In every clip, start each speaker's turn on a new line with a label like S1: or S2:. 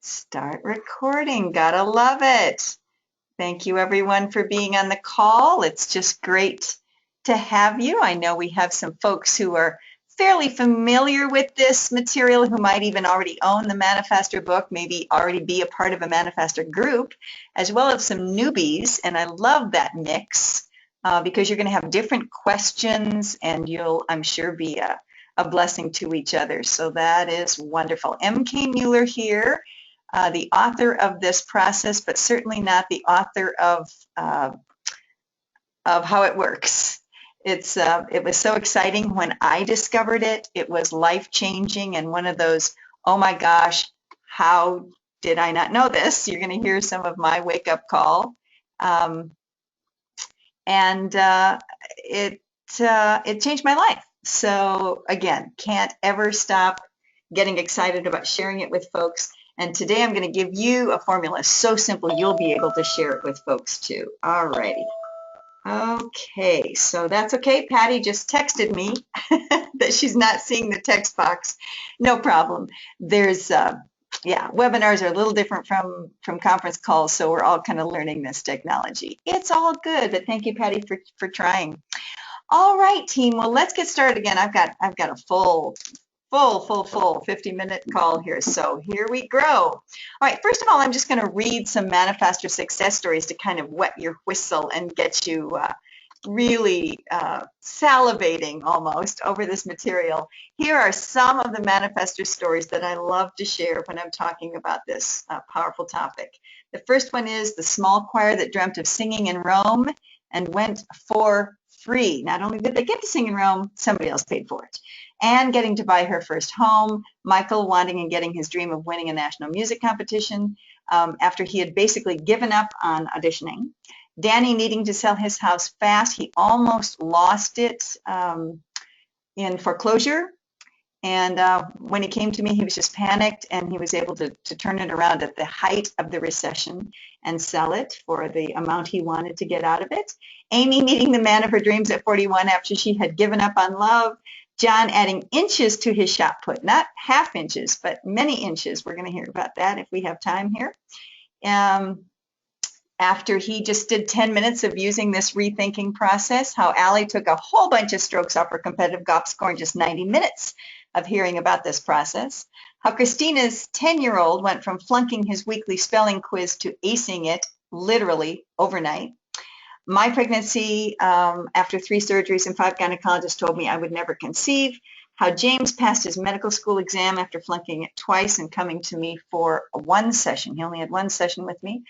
S1: Start recording. Gotta love it. Thank you, everyone, for being on the call. It's just great to have you. I know we have some folks who are fairly familiar with this material, who might even already own the Manifaster book, maybe already be a part of a Manifaster group, as well as some newbies. And I love that mix because you're going to have different questions, and you'll, I'm sure, be a blessing to each other. So that is wonderful. M.K. Mueller here. The author of this process, but certainly not the author of how it works. It was so exciting when I discovered it. It was life-changing and one of those, oh my gosh, how did I not know this? You're going to hear some of my wake-up call. It changed my life. So again, can't ever stop getting excited about sharing it with folks. And today I'm going to give you a formula so simple you'll be able to share it with folks too. All righty. Okay, so that's okay. Patty just texted me that she's not seeing the text box. No problem. There's, yeah, webinars are a little different from conference calls, so we're all kind of learning this technology. It's all good, but thank you, Patty, for trying. All right, team. Well, let's get started again. I've got a full 50-minute call here. So here we go. All right, first of all, I'm just going to read some Manifaster success stories to kind of wet your whistle and get you really salivating almost over this material. Here are some of the Manifaster stories that I love to share when I'm talking about this powerful topic. The first one is the small choir that dreamt of singing in Rome and went for free. Not only did they get to sing in Rome, somebody else paid for it. Anne getting to buy her first home, Michael wanting and getting his dream of winning a national music competition after he had basically given up on auditioning, Danny needing to sell his house fast. He almost lost it in foreclosure. And when he came to me, he was just panicked, and he was able to turn it around at the height of the recession and sell it for the amount he wanted to get out of it. Amy meeting the man of her dreams at 41 after she had given up on love. John adding inches to his shot put, not half inches, but many inches. We're going to hear about that if we have time here. After he just did 10 minutes of using this rethinking process, how Allie took a whole bunch of strokes off her competitive golf score in just 90 minutes of hearing about this process. How Christina's 10-year-old went from flunking his weekly spelling quiz to acing it literally overnight. My pregnancy, after 3 surgeries and 5 gynecologists told me I would never conceive. How James passed his medical school exam after flunking it twice and coming to me for 1 session. He only had 1 session with me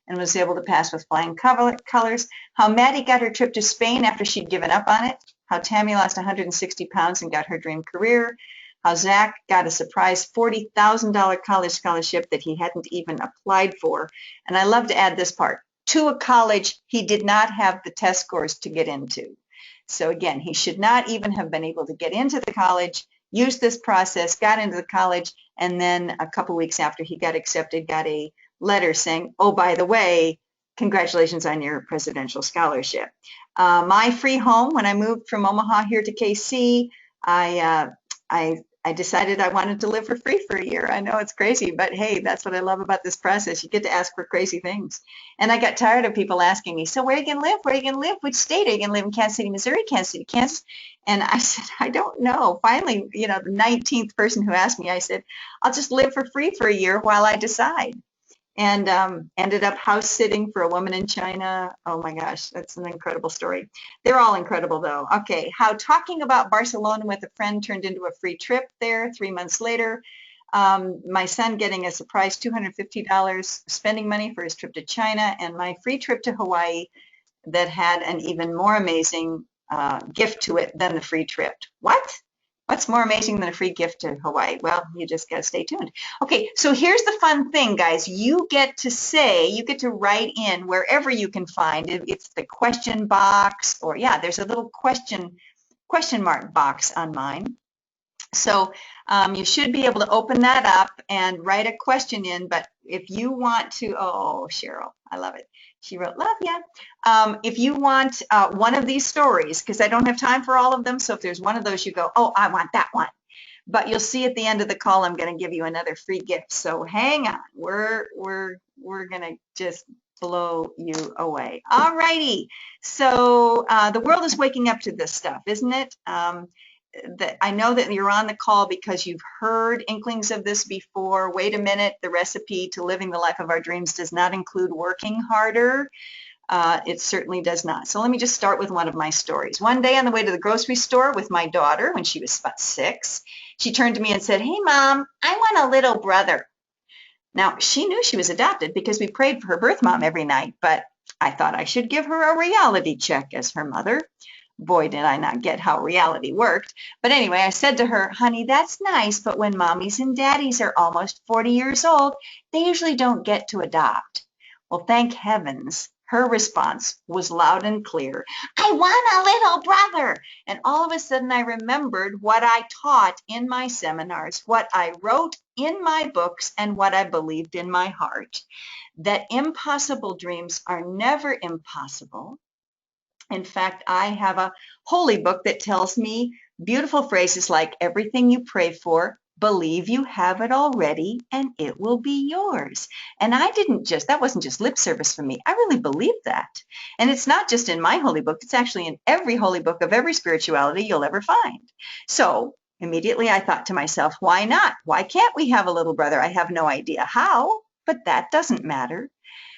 S1: and was able to pass with flying colors. How Maddie got her trip to Spain after she'd given up on it. How Tammy lost 160 pounds and got her dream career. How Zach got a surprise $40,000 college scholarship that he hadn't even applied for. And I love to add this part. To a college he did not have the test scores to get into. So again, he should not even have been able to get into the college, used this process, got into the college, and then a couple weeks after he got accepted, got a letter saying, oh, by the way, congratulations on your presidential scholarship. My free home, when I moved from Omaha here to KC, I decided I wanted to live for free for a year. I know it's crazy, but hey, that's what I love about this process. You get to ask for crazy things. And I got tired of people asking me, so where are you going to live? Where are you going to live? Which state are you going to live in? Kansas City, Missouri, Kansas City, Kansas? And I said, I don't know. Finally, you know, the 19th person who asked me, I said, I'll just live for free for a year while I decide. And ended up house sitting for a woman in China. Oh my gosh, that's an incredible story. They're all incredible though. Okay, how talking about Barcelona with a friend turned into a free trip there 3 months later. My son getting a surprise $250 spending money for his trip to China, and my free trip to Hawaii that had an even more amazing gift to it than the free trip. What? What's more amazing than a free gift to Hawaii? Well, you just got to stay tuned. Okay, so here's the fun thing, guys. You get to say, you get to write in wherever you can find it. It's the question box, or yeah, there's a little question mark box on mine. So you should be able to open that up and write a question in. But if you want to, oh, Cheryl, I love it. She wrote, love ya. If you want one of these stories, because I don't have time for all of them, so if there's one of those you go, oh, I want that one. But you'll see at the end of the call, I'm going to give you another free gift. So hang on. We're going to just blow you away. All righty. So the world is waking up to this stuff, isn't it? I know that you're on the call because you've heard inklings of this before. Wait a minute. The recipe to living the life of our dreams does not include working harder. It certainly does not. So let me just start with one of my stories. One day on the way to the grocery store with my daughter when she was about 6, she turned to me and said, "Hey, Mom, I want a little brother." Now, she knew she was adopted because we prayed for her birth mom every night, but I thought I should give her a reality check as her mother. Boy, did I not get how reality worked. But anyway, I said to her, "Honey, that's nice, but when mommies and daddies are almost 40 years old, they usually don't get to adopt." Well, thank heavens, her response was loud and clear. "I want a little brother." And all of a sudden, I remembered what I taught in my seminars, what I wrote in my books, and what I believed in my heart, that impossible dreams are never impossible. In fact, I have a holy book that tells me beautiful phrases like, "Everything you pray for, believe you have it already and it will be yours." And that wasn't just lip service for me. I really believe that. And it's not just in my holy book, it's actually in every holy book of every spirituality you'll ever find. So immediately I thought to myself, why not? Why can't we have a little brother? I have no idea how, but that doesn't matter.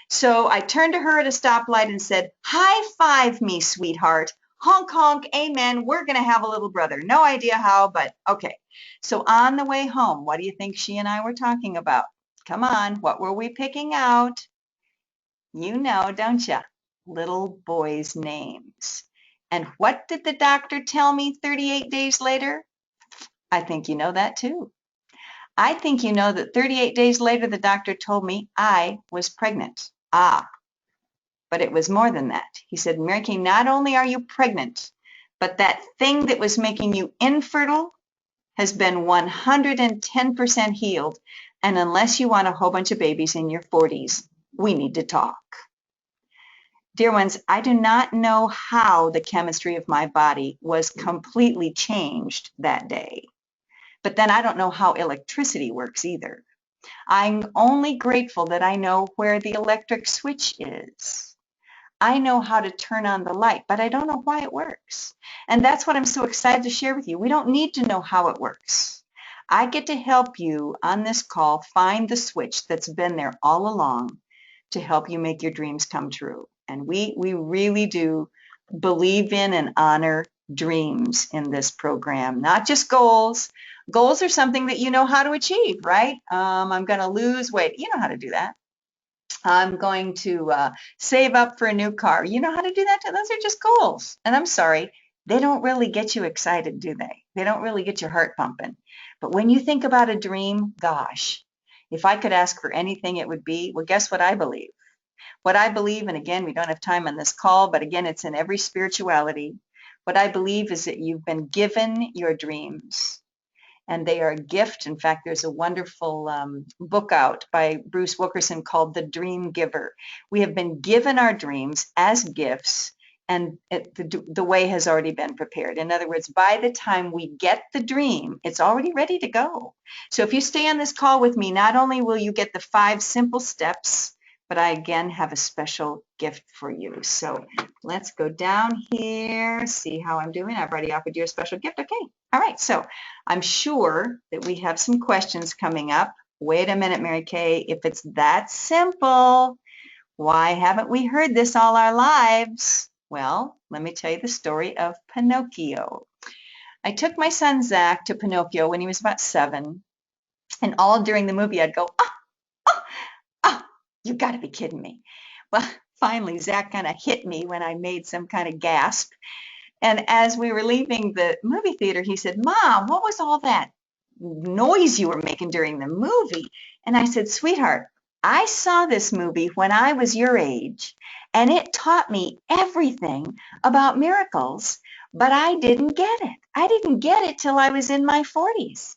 S1: So I turned to her at a stoplight and said, "High five me, sweetheart. Honk, honk, amen. We're going to have a little brother." No idea how, but okay. So on the way home, what do you think she and I were talking about? Come on, what were we picking out? You know, don't you? Little boys' names. And what did the doctor tell me 38 days later? I think you know that too. I think you know that 38 days later, the doctor told me I was pregnant. But it was more than that. He said, "Mary Kay, not only are you pregnant, but that thing that was making you infertile has been 110% healed. And unless you want a whole bunch of babies in your 40s, we need to talk." Dear ones, I do not know how the chemistry of my body was completely changed that day. But then I don't know how electricity works either. I'm only grateful that I know where the electric switch is. I know how to turn on the light, but I don't know why it works. And that's what I'm so excited to share with you. We don't need to know how it works. I get to help you on this call find the switch that's been there all along to help you make your dreams come true. And we really do believe in and honor dreams in this program, not just goals. Goals are something that you know how to achieve, right? I'm going to lose weight. You know how to do that. I'm going to save up for a new car. You know how to do that? Those are just goals. And I'm sorry, they don't really get you excited, do they? They don't really get your heart pumping. But when you think about a dream, gosh, if I could ask for anything, it would be, well, guess what I believe? What I believe, and again, we don't have time on this call, but again, it's in every spirituality. What I believe is that you've been given your dreams. And they are a gift. In fact, there's a wonderful book out by Bruce Wilkerson called The Dream Giver. We have been given our dreams as gifts, and the way has already been prepared. In other words, by the time we get the dream, it's already ready to go. So if you stay on this call with me, not only will you get the 5 simple steps, but I again have a special gift for you. So let's go down here, see how I'm doing. I've already offered you a special gift. Okay. All right. So I'm sure that we have some questions coming up. Wait a minute, Mary Kay. If it's that simple, why haven't we heard this all our lives? Well, let me tell you the story of Pinocchio. I took my son Zach to Pinocchio when he was about 7, and all during the movie I'd go, "Oh, oh, oh, you got to be kidding me." Well, finally, Zach kind of hit me when I made some kind of gasp. And as we were leaving the movie theater, he said, "Mom, what was all that noise you were making during the movie?" And I said, "Sweetheart, I saw this movie when I was your age, and it taught me everything about miracles, but I didn't get it. I didn't get it till I was in my 40s.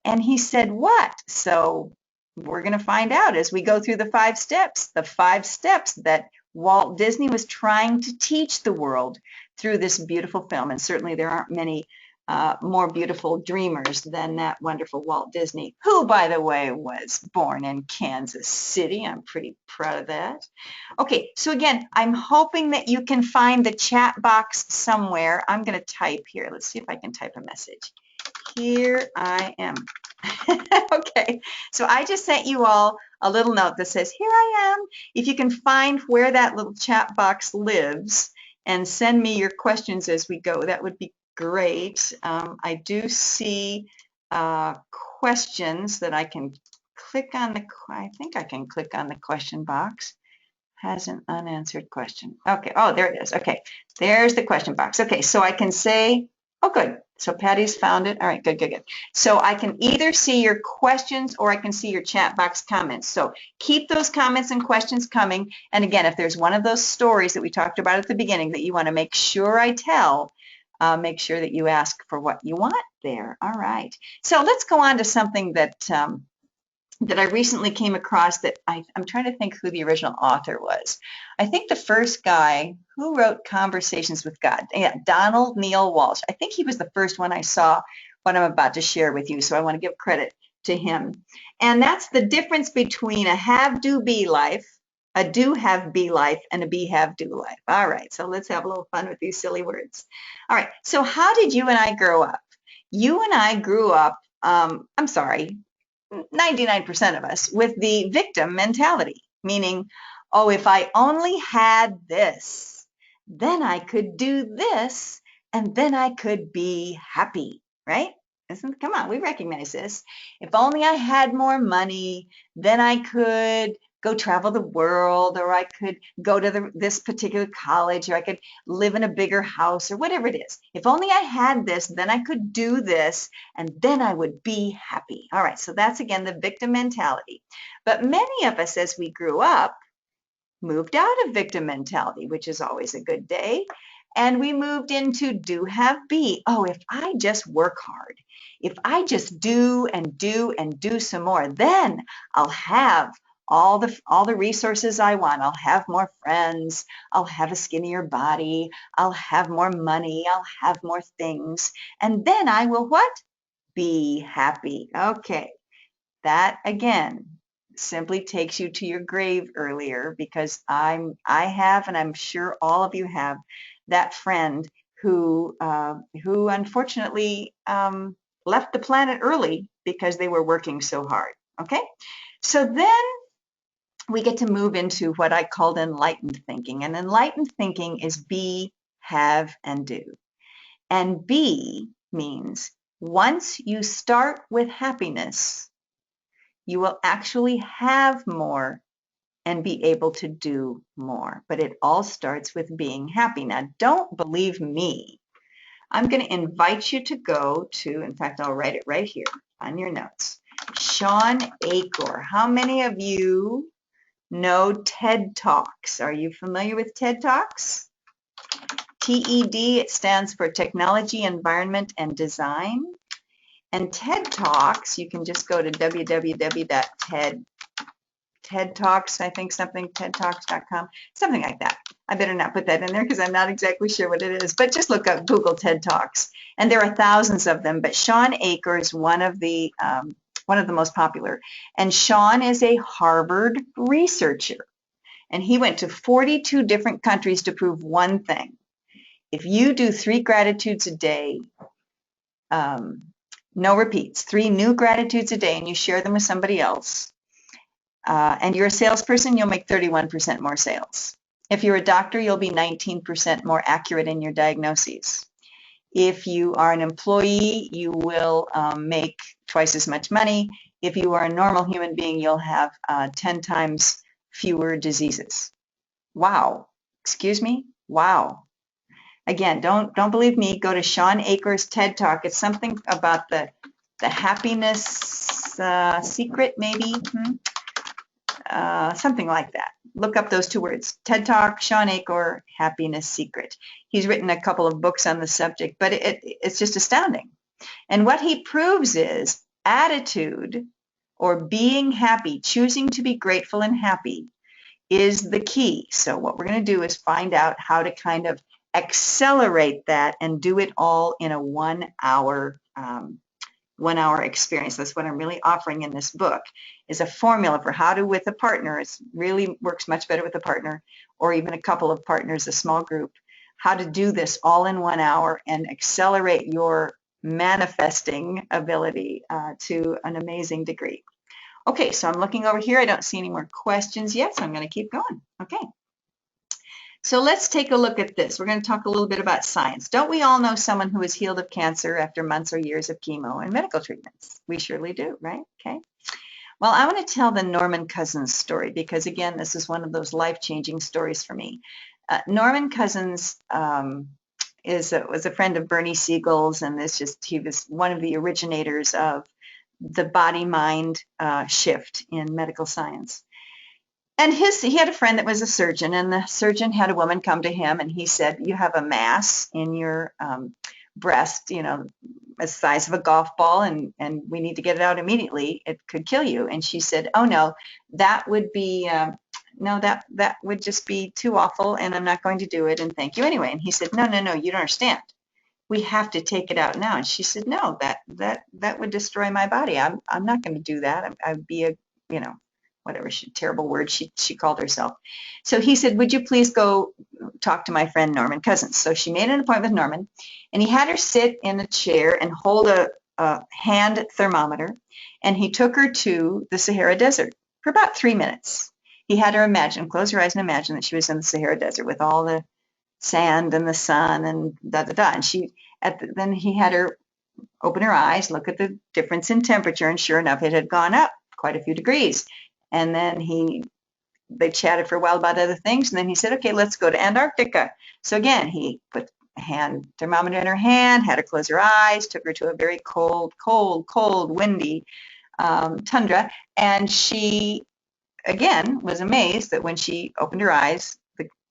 S1: And he said, "What?" So we're going to find out as we go through the 5 steps that Walt Disney was trying to teach the world through this beautiful film. And certainly there aren't many more beautiful dreamers than that wonderful Walt Disney, who, by the way, was born in Kansas City. I'm pretty proud of that. Okay, so again, I'm hoping that you can find the chat box somewhere. I'm going to type here. Let's see if I can type a message. Here I am. Okay, so I just sent you all a little note that says, here I am. If you can find where that little chat box lives and send me your questions as we go, that would be great. I do see questions that I can click on I think I can click on the question box. Has an unanswered question. Okay, oh, there it is. Okay, there's the question box. Okay, so I can say, oh, good. So Patty's found it. All right, good, good, good. So I can either see your questions or I can see your chat box comments. So keep those comments and questions coming. And again, if there's one of those stories that we talked about at the beginning that you want to make sure I tell, make sure that you ask for what you want there. All right. So let's go on to something that I recently came across that I'm trying to think who the original author was. I think the first guy who wrote Conversations with God, yeah, Donald Neil Walsh. I think he was the first one I saw what I'm about to share with you, so I want to give credit to him. And that's the difference between a have-do-be life, a do-have-be life, and a be-have-do life. All right, so let's have a little fun with these silly words. All right, so how did you and I grow up? You and I grew up, I'm sorry, 99% of us with the victim mentality, meaning, oh, if I only had this, then I could do this, and then I could be happy, right? Come on, we recognize this. If only I had more money, then I could go travel the world, or I could go to this particular college, or I could live in a bigger house, or whatever it is. If only I had this, then I could do this, and then I would be happy. All right, so that's again the victim mentality. But many of us, as we grew up, moved out of victim mentality, which is always a good day, and we moved into do, have, be. Oh, if I just work hard, if I just do and do and do some more, then I'll have all the resources I want. I'll have more friends. I'll have a skinnier body. I'll have more money. I'll have more things. And then I will what? Be happy. Okay. That again simply takes you to your grave earlier, because I have, and I'm sure all of you have, that friend who unfortunately left the planet early because they were working so hard. Okay, so then we get to move into what I called enlightened thinking, and enlightened thinking is be, have, and do. And be means once you start with happiness, you will actually have more and be able to do more. But it all starts with being happy. Now, don't believe me. I'm going to invite you to go to, in fact, I'll write it right here on your notes. Shawn Achor. How many of you know TED Talks? Are you familiar with TED Talks? TED, it stands for Technology, Environment, and Design. And TED Talks, you can just go to www.TEDTalks, I think something, TEDTalks.com, something like that. I better not put that in there because I'm not exactly sure what it is, but just look up, Google TED Talks. And there are thousands of them, but Shawn Achor is one of the most popular. And Shawn is a Harvard researcher. And he went to 42 different countries to prove one thing. If you do 3 gratitudes a day, no repeats, 3 new gratitudes a day, and you share them with somebody else, and you're a salesperson, you'll make 31% more sales. If you're a doctor, you'll be 19% more accurate in your diagnoses. If you are an employee, you will make twice as much money. If you are a normal human being, you'll have 10 times fewer diseases. Wow. Excuse me? Wow. Again, don't believe me. Go to Shawn Achor's TED Talk. It's something about the happiness secret, maybe. Something like that. Look up those 2 words. TED Talk, Shawn Achor, happiness secret. He's written a couple of books on the subject, but it's just astounding. And what he proves is attitude, or being happy, choosing to be grateful and happy, is the key. So what we're going to do is find out how to kind of accelerate that and do it all in a 1 hour 1 hour experience. That's what I'm really offering in this book, is a formula for how to, with a partner, it really works much better with a partner or even a couple of partners, a small group, how to do this all in 1 hour and accelerate your manifesting ability to an amazing degree. Okay, so I'm looking over here. I don't see any more questions yet, so I'm going to keep going. Okay. So let's take a look at this. We're going to talk a little bit about science. Don't we all know someone who is healed of cancer after months or years of chemo and medical treatments? We surely do, right? Okay. Well, I want to tell the Norman Cousins story because, again, this is one of those life-changing stories for me. Norman Cousins was a friend of Bernie Siegel's, and he was one of the originators of the body-mind shift in medical science. And he had a friend that was a surgeon, and the surgeon had a woman come to him, and he said, you have a mass in your breast, the size of a golf ball, and we need to get it out immediately. It could kill you. And she said, oh, no, that would be, that would just be too awful, and I'm not going to do it, and thank you anyway. And he said, no, you don't understand. We have to take it out now. And she said, no, that would destroy my body. I'm not going to do that. I'd be whatever terrible word she called herself. So he said, would you please go talk to my friend Norman Cousins? So she made an appointment with Norman, and he had her sit in a chair and hold a hand thermometer, and he took her to the Sahara Desert for about 3 minutes. He had her close her eyes and imagine that she was in the Sahara Desert with all the sand and the sun and da-da-da. And then he had her open her eyes, look at the difference in temperature, and sure enough, it had gone up quite a few degrees. And then they chatted for a while about other things, and then he said, okay, let's go to Antarctica. So again, he put a hand thermometer in her hand, had her close her eyes, took her to a very cold, windy tundra, and she, again, was amazed that when she opened her eyes,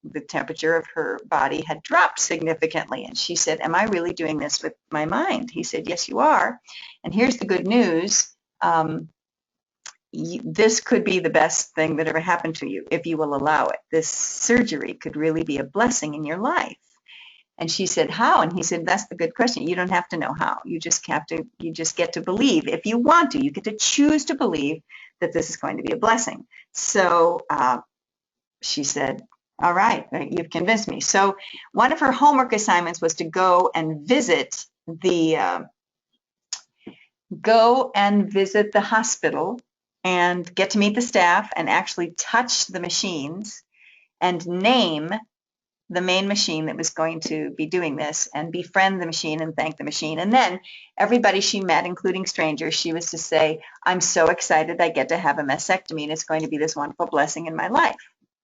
S1: the temperature of her body had dropped significantly. And she said, am I really doing this with my mind? He said, yes, you are. And here's the good news. This could be the best thing that ever happened to you if you will allow it. This surgery could really be a blessing in your life. And she said, how? And he said, that's the good question. You don't have to know how. You just get to believe. If you want to, you get to choose to believe that this is going to be a blessing. So she said, all right, you've convinced me. So one of her homework assignments was to go and visit the hospital and get to meet the staff and actually touch the machines and name the main machine that was going to be doing this and befriend the machine and thank the machine. And then everybody she met, including strangers, she was to say, I'm so excited I get to have a mastectomy and it's going to be this wonderful blessing in my life.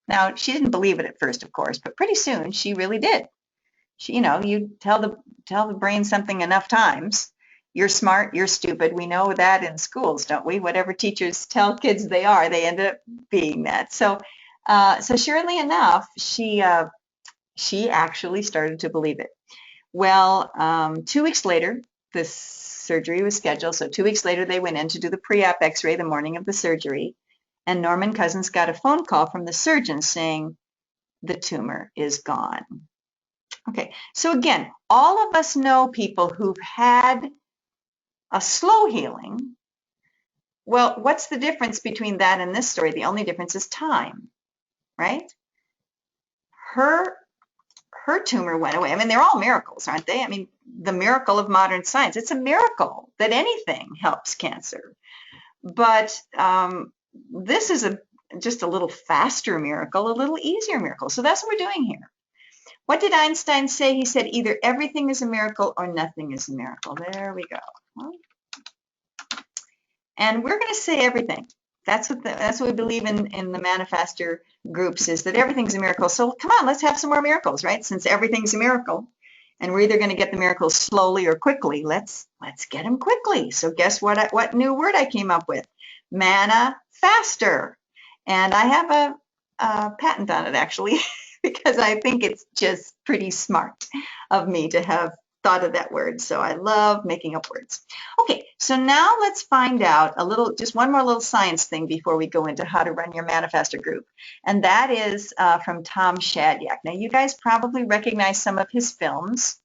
S1: Now, she didn't believe it at first, of course, but pretty soon she really did. You tell the brain something enough times, you're smart, you're stupid. We know that in schools, don't we? Whatever teachers tell kids they are, they end up being that. So surely enough, she actually started to believe it. Well, 2 weeks later, the surgery was scheduled. So 2 weeks later, they went in to do the pre-op x-ray the morning of the surgery. And Norman Cousins got a phone call from the surgeon saying, the tumor is gone. Okay, so again, all of us know people who've had a slow healing. Well, what's the difference between that and this story? The only difference is time, right? Her tumor went away. I mean, they're all miracles, aren't they? I mean, the miracle of modern science. It's a miracle that anything helps cancer. But this is just a little faster miracle, a little easier miracle. So that's what we're doing here. What did Einstein say? He said either everything is a miracle or nothing is a miracle. There we go. And we're going to say everything. That's what we believe in the Manifaster groups, is that everything's a miracle. So come on, let's have some more miracles, right? Since everything's a miracle, and we're either going to get the miracles slowly or quickly. Let's get them quickly. So guess what new word I came up with? Manifaster. And I have a patent on it, actually, because I think it's just pretty smart of me to have thought of that word. So I love making up words. Okay, so now let's find out just one more little science thing before we go into how to run your Manifestor group. And that is from Tom Shadyac. Now, you guys probably recognize some of his films.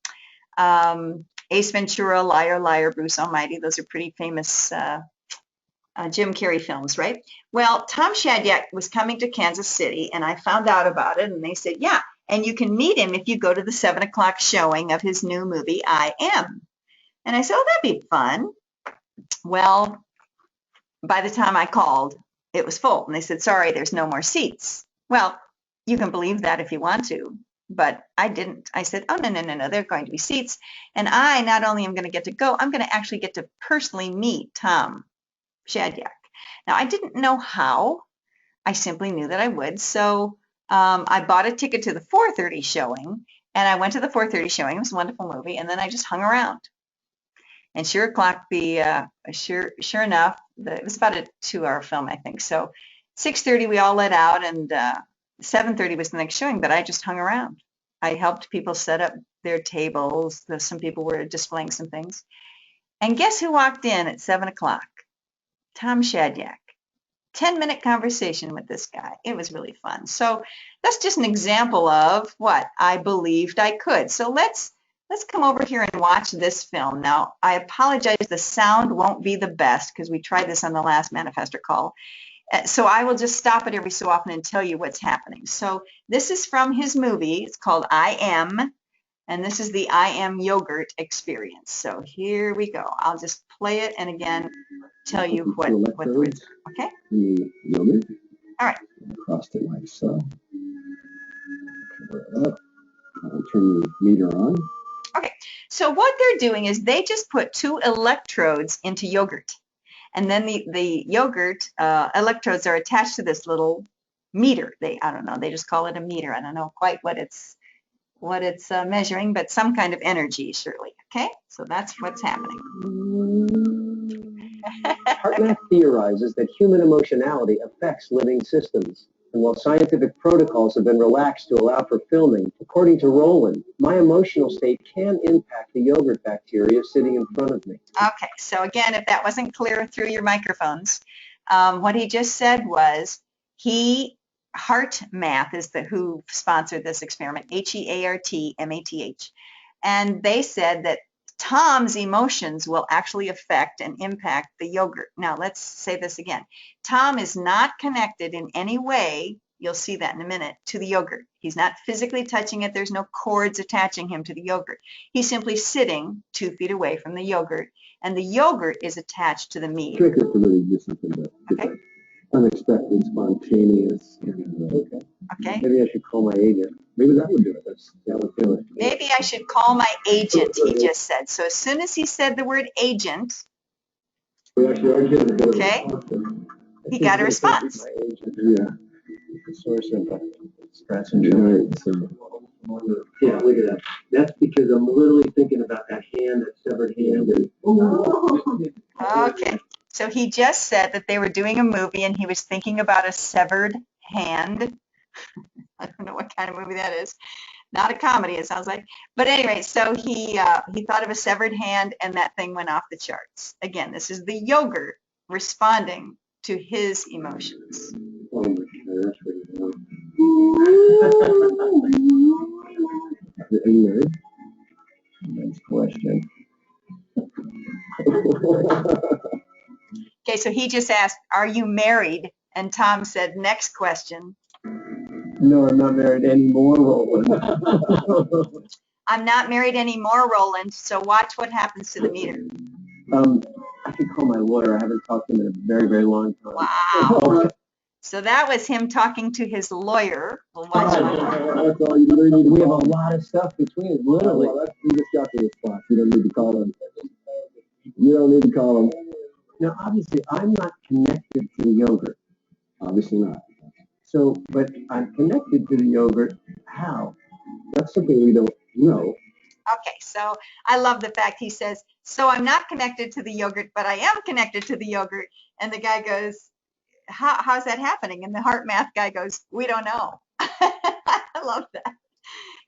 S1: Ace Ventura, Liar, Liar, Bruce Almighty. Those are pretty famous Jim Carrey films, right? Well, Tom Shadyac was coming to Kansas City, and I found out about it, and they said, yeah, and you can meet him if you go to the 7 o'clock showing of his new movie, I Am. And I said, oh, that'd be fun. Well, by the time I called, it was full, and they said, sorry, there's no more seats. Well, you can believe that if you want to, but I didn't. I said, oh, no, no, no, no, there are going to be seats, and I not only am going to get to go, I'm going to actually get to personally meet Tom Shadyac. Now, I didn't know how. I simply knew that I would. So I bought a ticket to the 4:30 showing, and I went to the 4:30 showing. It was a wonderful movie, and then I just hung around. And sure enough, it was about a 2-hour film, I think. So 6:30 we all let out, and 7:30 was the next showing. But I just hung around. I helped people set up their tables. Some people were displaying some things. And guess who walked in at 7 o'clock? Tom Shadyac. 10-minute conversation with this guy. It was really fun. So that's just an example of what I believed I could. So let's come over here and watch this film. Now, I apologize, the sound won't be the best because we tried this on the last Manifestor call. So I will just stop it every so often and tell you what's happening. So this is from his movie. It's called I Am, and this is the I Am yogurt experience. So here we go. I'll just play it and again tell you what the words are. Okay?
S2: The yogurt.
S1: All right.
S2: Across it like so. Cover it up. I'll turn the meter on.
S1: Okay. So what they're doing is they just put 2 electrodes into yogurt. And then the yogurt electrodes are attached to this little meter. I don't know. They just call it a meter. I don't know quite what it's measuring, but some kind of energy, surely. Okay, so that's what's happening.
S2: HeartMath theorizes that human emotionality affects living systems. And while scientific protocols have been relaxed to allow for filming, according to Roland, my emotional state can impact the yogurt bacteria sitting in front of me.
S1: Okay, so again, if that wasn't clear through your microphones, what he just said was HeartMath is who sponsored this experiment, HeartMath, and they said that Tom's emotions will actually affect and impact the yogurt. Now, let's say this again. Tom is not connected in any way, you'll see that in a minute, to the yogurt. He's not physically touching it. There's no cords attaching him to the yogurt. He's simply sitting 2 feet away from the yogurt, and the yogurt is attached to the meat.
S2: Trick is to really do something that's unexpected, spontaneous.
S1: Okay.
S2: Maybe I should call my agent. Maybe that would do it. That would do it.
S1: Maybe I should call my agent, he just said. So as soon as he said the word agent, okay, he got a response.
S2: Yeah. The source of stress and joy. Yeah, look at that. That's because I'm literally thinking about that severed hand.
S1: Okay. So he just said that they were doing a movie and he was thinking about a severed hand. I don't know what kind of movie that is. Not a comedy, it sounds like. But anyway, so he thought of a severed hand and that thing went off the charts. Again, this is the yogurt responding to his emotions.
S2: Oh my God, are you married? Nice question.
S1: Okay, so he just asked, are you married? And Tom said, next question.
S2: No, I'm not married anymore, Roland.
S1: I'm not married anymore, Roland, so watch what happens to the meter.
S2: I could call my lawyer. I haven't talked to him in a very, very long time.
S1: Wow. So that was him talking to his lawyer. We'll watch
S2: That's all you really need. We have a lot of stuff between us, literally. You just got to the spot. You don't need to call him. You don't need to call him. Now, obviously, I'm not connected to the yogurt. Obviously not. So, but I'm connected to the yogurt. How? That's something we don't know.
S1: Okay, so I love the fact he says, so I'm not connected to the yogurt, but I am connected to the yogurt. And the guy goes, how's that happening? And the HeartMath guy goes, we don't know. I love that.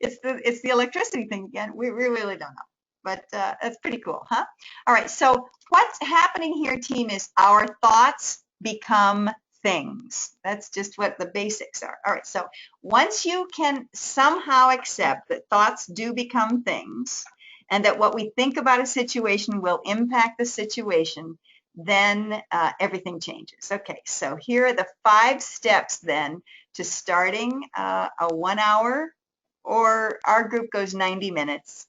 S1: It's the electricity thing again. We really don't know. but that's pretty cool, huh? All right, so what's happening here, team, is our thoughts become things. That's just what the basics are. All right, so once you can somehow accept that thoughts do become things and that what we think about a situation will impact the situation, then everything changes. Okay, so here are the 5 steps then to starting a 1 hour, or our group goes 90 minutes,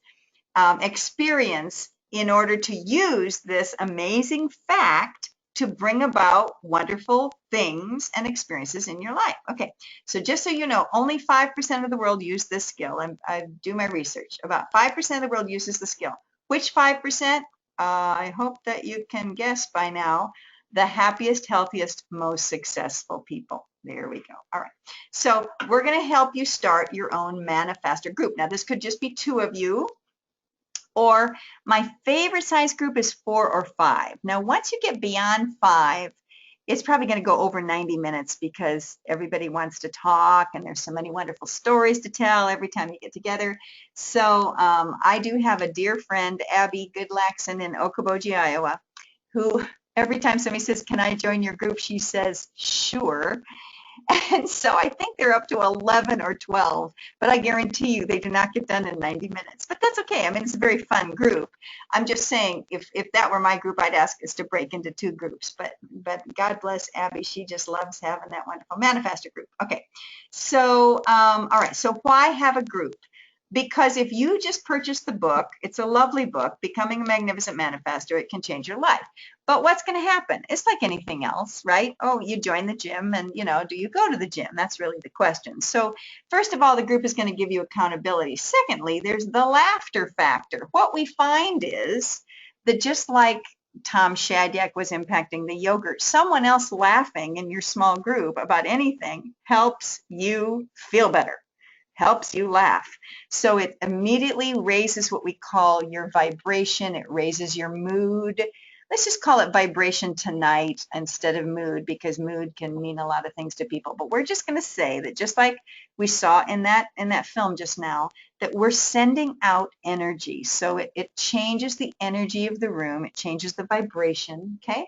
S1: experience in order to use this amazing fact to bring about wonderful things and experiences in your life. Okay, so just so you know, only 5% of the world use this skill. I do my research. About 5% of the world uses the skill. Which 5%? I hope that you can guess by now. The happiest, healthiest, most successful people. There we go. All right. So we're going to help you start your own Manifestor group. Now, this could just be 2 of you, or my favorite size group is 4 or 5. Now, once you get beyond 5, it's probably going to go over 90 minutes because everybody wants to talk and there's so many wonderful stories to tell every time you get together. So I do have a dear friend, Abby Goodlaxon in Okoboji, Iowa, who every time somebody says, "Can I join your group?" she says, "Sure." And so I think they're up to 11 or 12, but I guarantee you they do not get done in 90 minutes. But that's okay. I mean, it's a very fun group. I'm just saying, if that were my group, I'd ask us to break into 2 groups. But God bless Abby. She just loves having that wonderful Manifestor group. Okay. So, all right. So why have a group? Because if you just purchase the book, it's a lovely book, Becoming a Magnificent Manifester, it can change your life. But what's going to happen? It's like anything else, right? Oh, you join the gym and, do you go to the gym? That's really the question. So first of all, the group is going to give you accountability. Secondly, there's the laughter factor. What we find is that just like Tom Shadyac was impacting the yogurt, someone else laughing in your small group about anything helps you feel better, helps you laugh. So it immediately raises what we call your vibration. It raises your mood. Let's just call it vibration tonight instead of mood, because mood can mean a lot of things to people. But we're just going to say that, just like we saw in that film just now, that we're sending out energy. So it changes the energy of the room. It changes the vibration. Okay.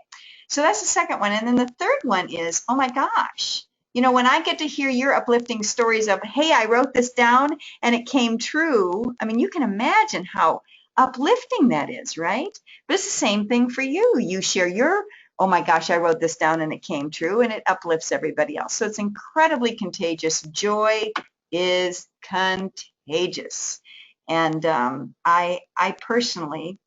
S1: So that's the second one. And then the third one is, oh my gosh, when I get to hear your uplifting stories of, hey, I wrote this down and it came true. I mean, you can imagine how uplifting that is, right? But it's the same thing for you. You share your, oh my gosh, I wrote this down and it came true, and it uplifts everybody else. So it's incredibly contagious. Joy is contagious. And I personally,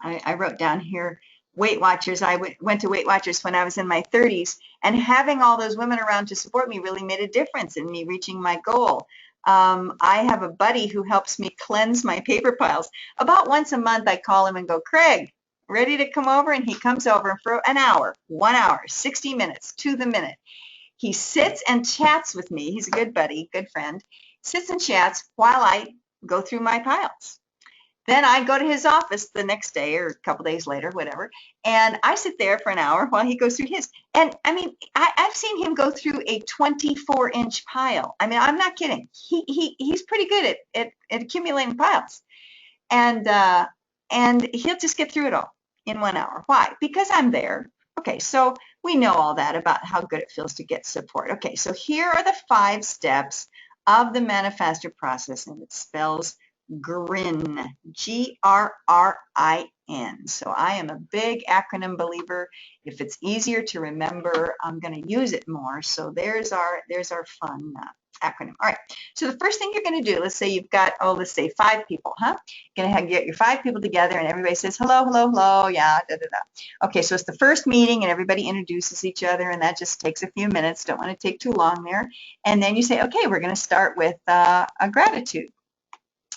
S1: I wrote down here, Weight Watchers. I went to Weight Watchers when I was in my 30s, and having all those women around to support me really made a difference in me reaching my goal. I have a buddy who helps me cleanse my paper piles. About once a month, I call him and go, "Craig, ready to come over?" And he comes over for an hour, 1 hour, 60 minutes to the minute. He sits and chats with me. He's a good buddy, good friend. Sits and chats while I go through my piles. Then I go to his office the next day or a couple days later, whatever, and I sit there for an hour while he goes through his. And I mean, I've seen him go through a 24-inch pile. I mean, I'm not kidding. He's pretty good at accumulating piles, and he'll just get through it all in 1 hour. Why? Because I'm there. Okay, so we know all that about how good it feels to get support. Okay, so here are the 5 steps of the Manifestor process, and it spells GRIN, G-R-R-I-N. So I am a big acronym believer. If it's easier to remember, I'm going to use it more. So there's our fun acronym. All right. So the first thing you're going to do, let's say you've got, let's say 5 people, huh? You're going to get your 5 people together, and everybody says, hello, hello, hello, yeah, da, da, da. Okay, so it's the first meeting, and everybody introduces each other, and that just takes a few minutes. Don't want to take too long there. And then you say, okay, we're going to start with a gratitude.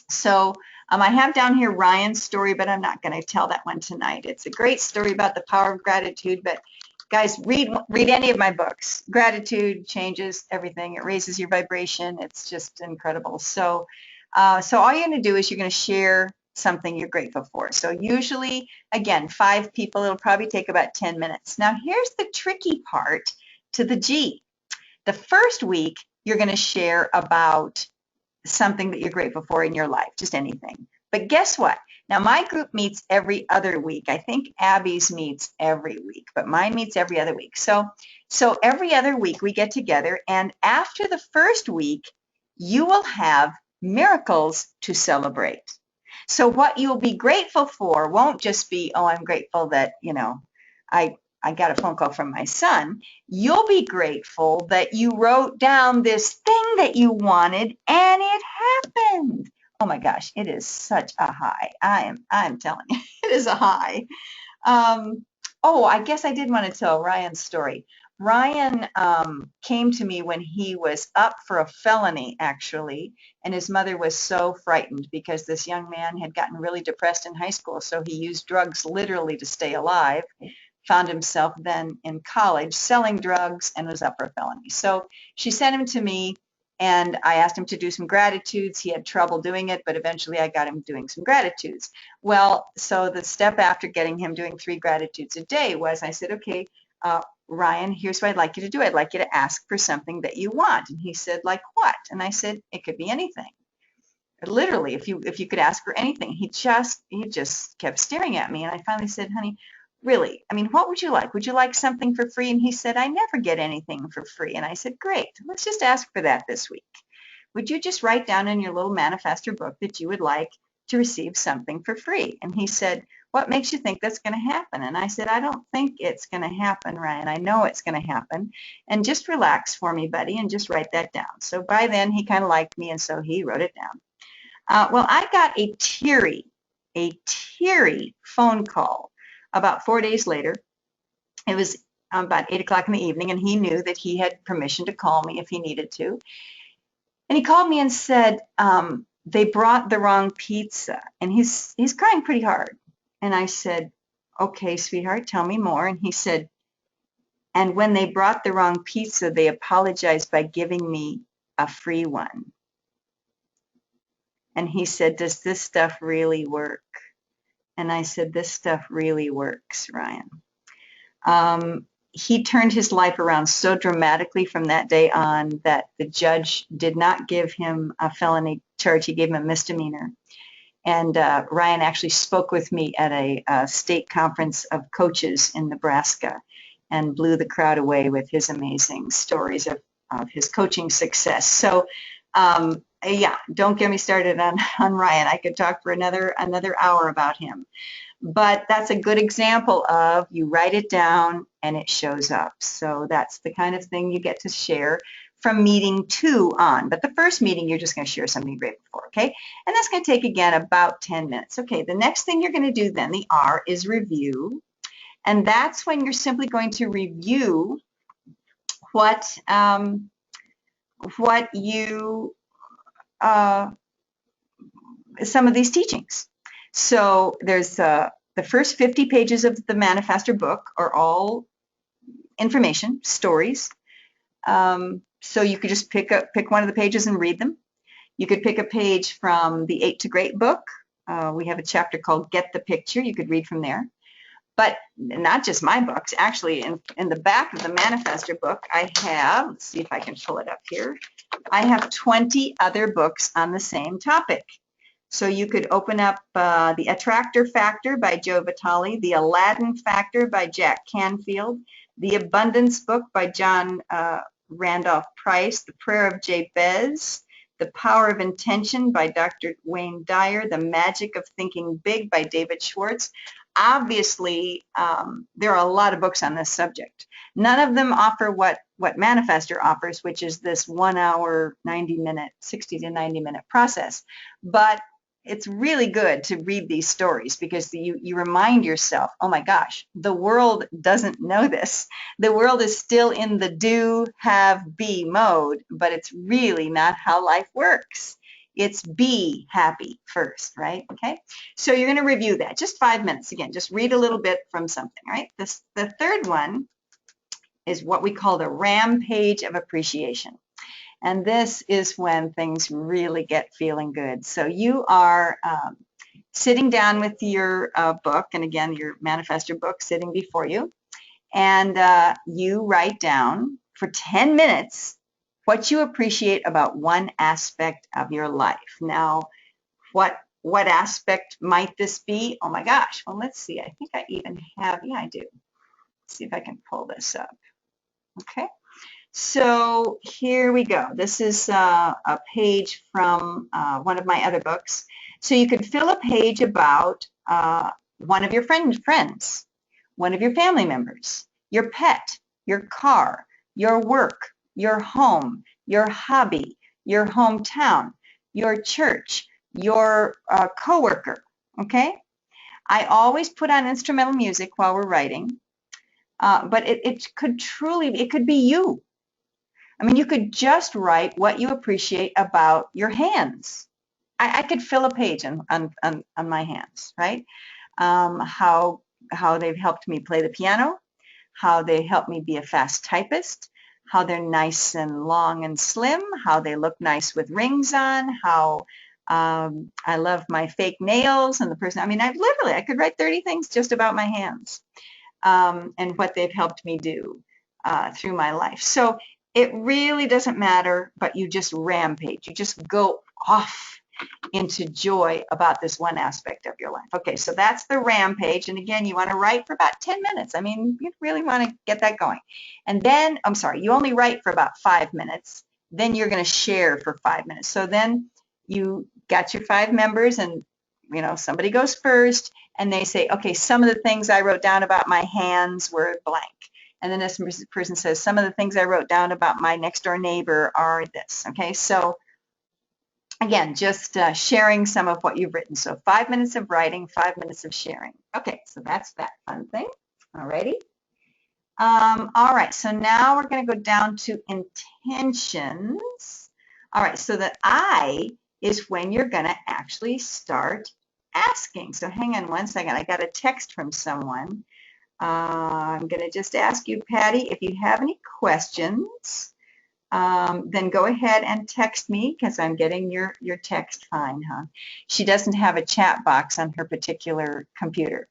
S1: So I have down here Ryan's story, but I'm not going to tell that one tonight. It's a great story about the power of gratitude, but guys, read any of my books. Gratitude changes everything. It raises your vibration. It's just incredible. So all you're going to do is you're going to share something you're grateful for. So usually, again, 5 people, it'll probably take about 10 minutes. Now, here's the tricky part to the G. The first week, you're going to share about something that you're grateful for in your life, just anything. But guess what? Now, my group meets every other week. I think Abby's meets every week, but mine meets every other week. So every other week we get together, and after the first week, you will have miracles to celebrate. So what you'll be grateful for won't just be, oh, I'm grateful that, I got a phone call from my son. You'll be grateful that you wrote down this thing that you wanted and it happened. Oh my gosh, it is such a high. I'm telling you, it is a high. Oh, I guess I did want to tell Ryan's story. Ryan came to me when he was up for a felony, actually, and his mother was so frightened because this young man had gotten really depressed in high school, so he used drugs literally to stay alive. Found himself then in college selling drugs and was up for a felony. So she sent him to me, and I asked him to do some gratitudes. He had trouble doing it, but eventually I got him doing some gratitudes. Well, so the step after getting him doing 3 gratitudes a day was I said, okay, Ryan, here's what I'd like you to do. I'd like you to ask for something that you want. And he said, like what? And I said, it could be anything. Literally, if you could ask for anything. He just kept staring at me, and I finally said, honey, really, I mean, what would you like? Would you like something for free? And he said, I never get anything for free. And I said, great, let's just ask for that this week. Would you just write down in your little Manifestor book that you would like to receive something for free? And he said, what makes you think that's going to happen? And I said, I don't think it's going to happen, Ryan. I know it's going to happen. And just relax for me, buddy, and just write that down. So by then, he kind of liked me, and so he wrote it down. Well, I got a teary phone call about 4 days later. It was about 8 o'clock in the evening, and he knew that he had permission to call me if he needed to. And he called me and said, they brought the wrong pizza, and he's crying pretty hard. And I said, okay, sweetheart, tell me more. And he said, and when they brought the wrong pizza, they apologized by giving me a free one. And he said, does this stuff really work? And I said, this stuff really works, Ryan. He turned his life around so dramatically from that day on that the judge did not give him a felony charge. He gave him a misdemeanor. And Ryan actually spoke with me at a state conference of coaches in Nebraska and blew the crowd away with his amazing stories of his coaching success. So, yeah, don't get me started on Ryan. I could talk for another hour about him. But that's a good example of you write it down and it shows up. So that's the kind of thing you get to share from meeting 2 on. But the first meeting, you're just going to share something you're grateful for, okay? And that's going to take, again, about 10 minutes. Okay, the next thing you're going to do then, the R, is review. And that's when you're simply going to review what you, some of these teachings. So there's the first 50 pages of the Manifestor book are all information, stories. So you could just pick one of the pages and read them. You could pick a page from the 8 to Great book. We have a chapter called Get the Picture. You could read from there. But not just my books. Actually, in the back of the Manifestor book, I have, let's see if I can pull it up here, I have 20 other books on the same topic. So you could open up The Attractor Factor by Joe Vitale, The Aladdin Factor by Jack Canfield, The Abundance Book by John Randolph Price, The Prayer of Jabez, The Power of Intention by Dr. Wayne Dyer, The Magic of Thinking Big by David Schwartz. Obviously, there are a lot of books on this subject. None of them offer what Manifestor offers, which is this 1 hour, 90-minute, 60 to 90-minute process. But it's really good to read these stories because you remind yourself, oh my gosh, the world doesn't know this. The world is still in the do, have, be mode, but it's really not how life works. It's be happy first, right? Okay, so you're going to review that. Just 5 minutes. Again, just read a little bit from something, right? The third one is what we call the rampage of appreciation. And this is when things really get feeling good. So you are sitting down with your book, and again, your Manifestor book sitting before you, and you write down for 10 minutes what you appreciate about one aspect of your life. Now, what what aspect might this be? Oh my gosh. Well, let's see. I think I even have, yeah, I do. Let's see if I can pull this up. Okay. So here we go. This is a page from one of my other books. So you could fill a page about one of your friends, one of your family members, your pet, your car, your work, your home, your hobby, your hometown, your church, your coworker. Okay? I always put on instrumental music while we're writing, but it could be you. I mean, you could just write what you appreciate about your hands. I could fill a page on my hands, right? How they've helped me play the piano, how they help me be a fast typist, how they're nice and long and slim, how they look nice with rings on, how I love my fake nails and the person. I mean, I could write 30 things just about my hands and what they've helped me do through my life. So it really doesn't matter, but you just rampage. You just go off into joy about this one aspect of your life. Okay, so that's the rampage. And again, you want to write for about 10 minutes. I mean, you really want to get that going. And then, I'm sorry, you only write for about 5 minutes. Then you're going to share for 5 minutes. So then you got your 5 members and, you know, somebody goes first and they say, okay, some of the things I wrote down about my hands were blank. And then this person says, some of the things I wrote down about my next door neighbor are this. Okay, so again, just sharing some of what you've written. So 5 minutes of writing, 5 minutes of sharing. Okay, so that's that fun thing. Alrighty. All right, so now we're going to go down to intentions. All right, so the I is when you're going to actually start asking. So hang on one second. I got a text from someone. I'm going to just ask you, Patty, if you have any questions. Then go ahead and text me because I'm getting your text fine, huh? She doesn't have a chat box on her particular computer.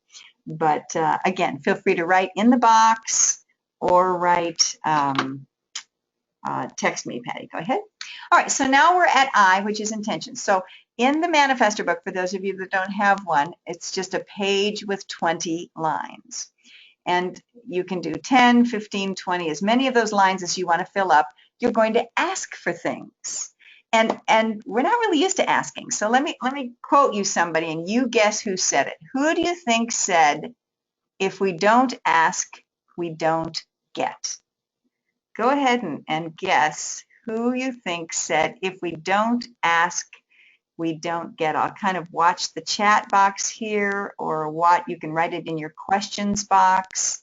S1: But again, feel free to write in the box or write, text me, Patty. Go ahead. All right, so now we're at I, which is intention. So in the Manifestor book, for those of you that don't have one, it's just a page with 20 lines. And you can do 10, 15, 20, as many of those lines as you want to fill up. You're going to ask for things. And we're not really used to asking. So let me quote you somebody and you guess who said it. Who do you think said, if we don't ask, we don't get? Go ahead and guess who you think said, if we don't ask, we don't get. I'll kind of watch the chat box here, or what you can write it in your questions box.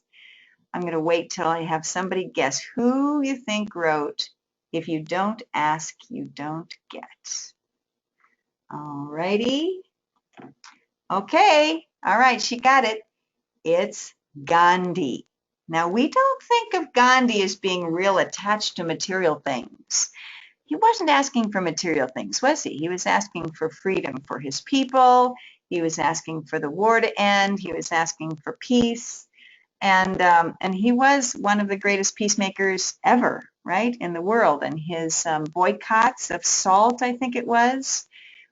S1: I'm going to wait till I have somebody guess who you think wrote, if you don't ask, you don't get. All righty. Okay. All right, she got it. It's Gandhi. Now, we don't think of Gandhi as being real attached to material things. He wasn't asking for material things, was he? He was asking for freedom for his people. He was asking for the war to end. He was asking for peace. And he was one of the greatest peacemakers ever, right, in the world. And his boycotts of salt, I think it was,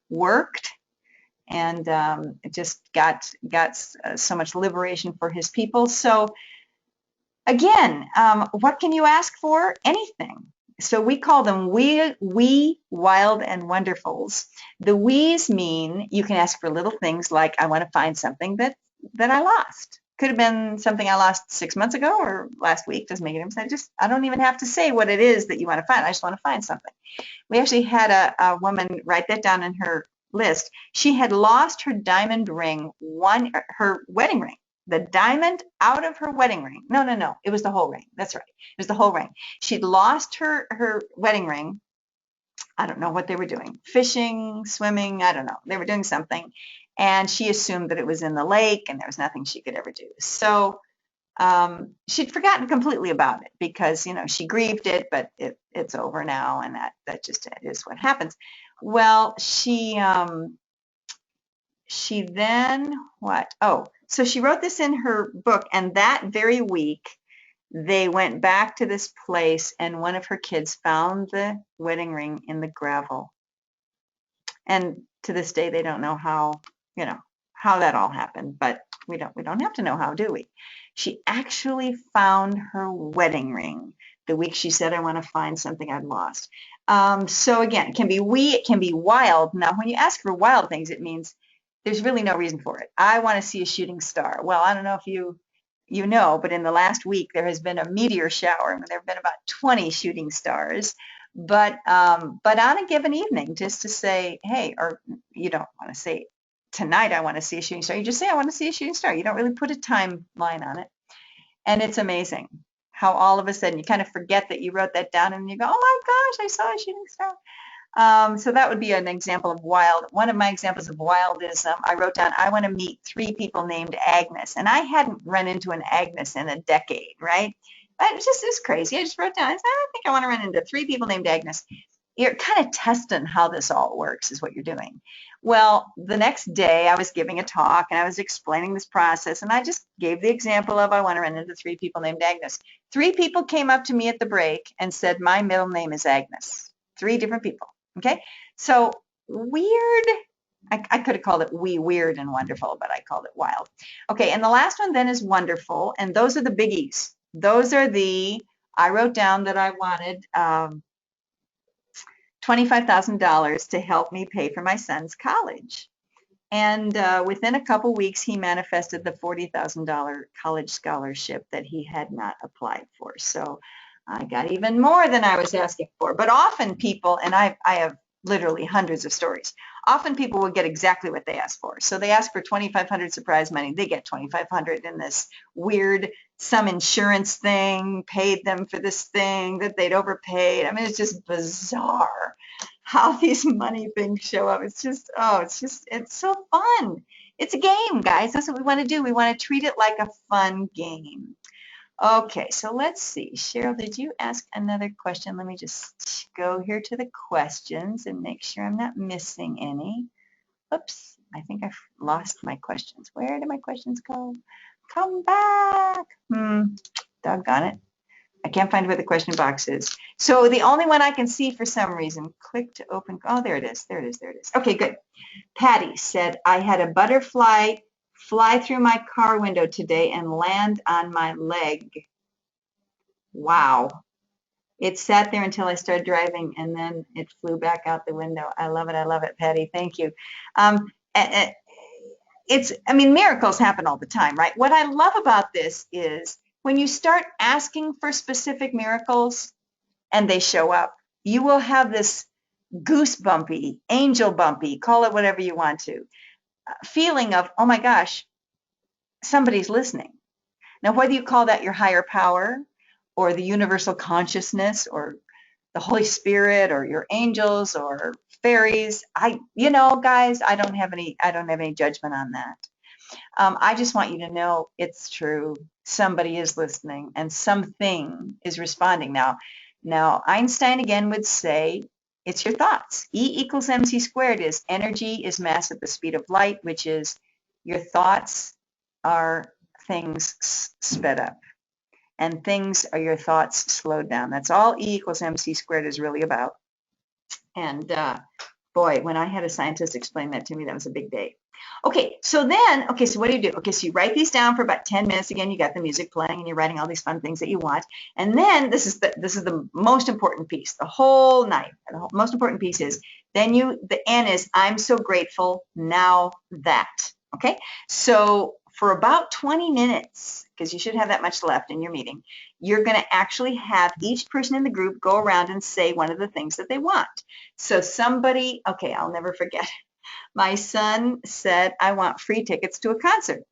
S1: worked. And it just got so much liberation for his people. So again, what can you ask for? Anything. So we call them we wild and wonderfuls. The we's mean you can ask for little things like, I want to find something that I lost. Could have been something I lost 6 months ago or last week. Doesn't make any sense. I don't even have to say what it is that you want to find. I just want to find something. We actually had a woman write that down in her list. She had lost her diamond ring, her wedding ring. The diamond out of her wedding ring. No. It was the whole ring. That's right. It was the whole ring. She'd lost her wedding ring. I don't know what they were doing. Fishing, swimming, I don't know. They were doing something. And she assumed that it was in the lake and there was nothing she could ever do. So she'd forgotten completely about it because, you know, she grieved it, but it's over now. And that just is what happens. Well, she then what? Oh, so she wrote this in her book, and that very week they went back to this place and one of her kids found the wedding ring in the gravel. And to this day, they don't know how, how that all happened, but we don't have to know how, do we? She actually found her wedding ring the week she said, I want to find something I'd lost. So again, it can be it can be wild. Now, when you ask for wild things, it means there's really no reason for it. I want to see a shooting star. Well, I don't know if you know, but in the last week, there has been a meteor shower, and there have been about 20 shooting stars. But on a given evening, just to say, hey, or you don't want to say, tonight I want to see a shooting star. You just say, I want to see a shooting star. You don't really put a timeline on it. And it's amazing how all of a sudden you kind of forget that you wrote that down, and you go, oh my gosh, I saw a shooting star. So that would be an example of wild. One of my examples of wild is I wrote down, I want to meet 3 people named Agnes. And I hadn't run into an Agnes in a decade, right? But it's crazy. I just wrote down, I think I want to run into 3 people named Agnes. You're kind of testing how this all works is what you're doing. Well, the next day I was giving a talk and I was explaining this process, and I just gave the example of I want to run into 3 people named Agnes. 3 people came up to me at the break and said, my middle name is Agnes. 3 different people. Okay, so weird. I could have called it weird and wonderful, but I called it wild. Okay, and the last one then is wonderful, and those are the biggies. Those are I wrote down that I wanted $25,000 to help me pay for my son's college. And within a couple weeks, he manifested the $40,000 college scholarship that he had not applied for. So I got even more than I was asking for. But often people, and I have literally hundreds of stories, often people will get exactly what they ask for. So they ask for $2,500 surprise money. They get $2,500 in this weird, some insurance thing, paid them for this thing that they'd overpaid. I mean, it's just bizarre how these money things show up. It's just, it's so fun. It's a game, guys. That's what we want to do. We want to treat it like a fun game. Okay, so let's see. Cheryl, did you ask another question? Let me just go here to the questions and make sure I'm not missing any. Oops, I think I've lost my questions. Where did my questions go? Come back. Doggone it. I can't find where the question box is. So the only one I can see for some reason, click to open. Oh, there it is. There it is. There it is. Okay, good. Patty said, I had a butterfly fly through my car window today and land on my leg. Wow. It sat there until I started driving, and then it flew back out the window. I love it. I love it, Patty. Thank you. Miracles happen all the time, right? What I love about this is when you start asking for specific miracles and they show up, you will have this goosebumpy, angel bumpy, call it whatever you want to, feeling of, oh my gosh, somebody's listening. Now, whether you call that your higher power or the universal consciousness or the Holy Spirit or your angels or fairies, guys, I don't have any judgment on that. I just want you to know it's true. Somebody is listening and something is responding. Now Einstein again would say it's your thoughts. E equals mc squared is energy is mass at the speed of light, which is your thoughts are things sped up, and things are your thoughts slowed down. That's all E equals mc squared is really about. And boy, when I had a scientist explain that to me, that was a big day. Okay, so what do you do? Okay, so you write these down for about 10 minutes. Again, you got the music playing and you're writing all these fun things that you want. And then this is the most important piece, the whole night. The most important piece is the N is I'm so grateful now that. Okay, so for about 20 minutes, because you should have that much left in your meeting, you're going to actually have each person in the group go around and say one of the things that they want. So somebody, okay, I'll never forget. My son said, I want free tickets to a concert.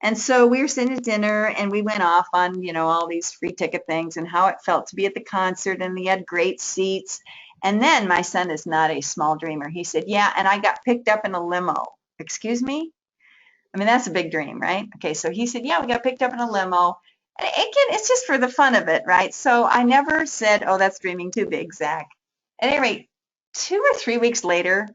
S1: And so we were sitting at dinner and we went off on, all these free ticket things and how it felt to be at the concert, and he had great seats. And then my son is not a small dreamer. He said, yeah, and I got picked up in a limo. Excuse me? I mean, that's a big dream, right? Okay, so he said, yeah, we got picked up in a limo. And again, it's just for the fun of it, right? So I never said, oh, that's dreaming too big, Zach. At any rate, 2 or 3 weeks later,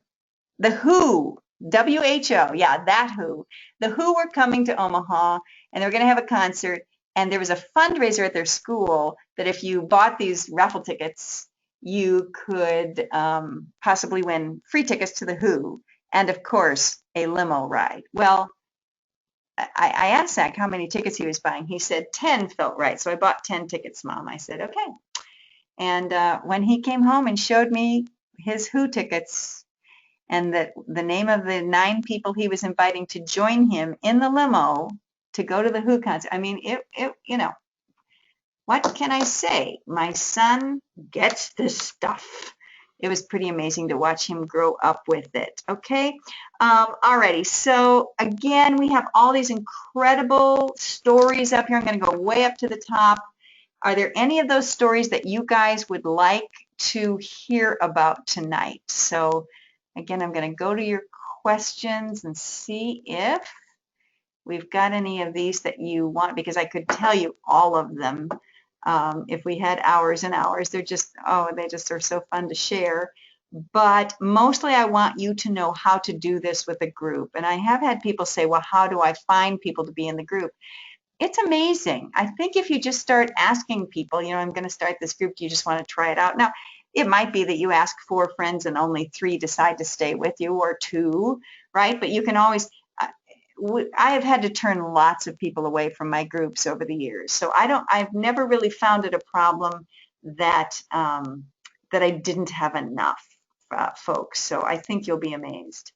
S1: the Who, WHO, yeah, that Who. The Who were coming to Omaha, and they were going to have a concert, and there was a fundraiser at their school that if you bought these raffle tickets, you could possibly win free tickets to the Who. and of course, a limo ride. Well, I asked Zach how many tickets he was buying. He said 10 felt right. So I bought 10 tickets, Mom. I said, okay. And when he came home and showed me his Who tickets and that the name of the 9 people he was inviting to join him in the limo to go to the Who concert, I mean, you know, what can I say? My son gets this stuff. It was pretty amazing to watch him grow up with it. Okay. Alrighty. So again, we have all these incredible stories up here. I'm going to go way up to the top. Are there any of those stories that you guys would like to hear about tonight? So again, I'm going to go to your questions and see if we've got any of these that you want, because I could tell you all of them if we had hours and hours. They're just, oh, they just are so fun to share. But mostly I want you to know how to do this with a group. And I have had people say, well, how do I find people to be in the group? It's amazing. I think if you just start asking people, you know, I'm going to start this group, do you just want to try it out? Now, it might be that you ask 4 friends and only 3 decide to stay with you, or 2, right? But you can always, I have had to turn lots of people away from my groups over the years. So I've never really found it a problem that, that I didn't have enough folks. So I think you'll be amazed.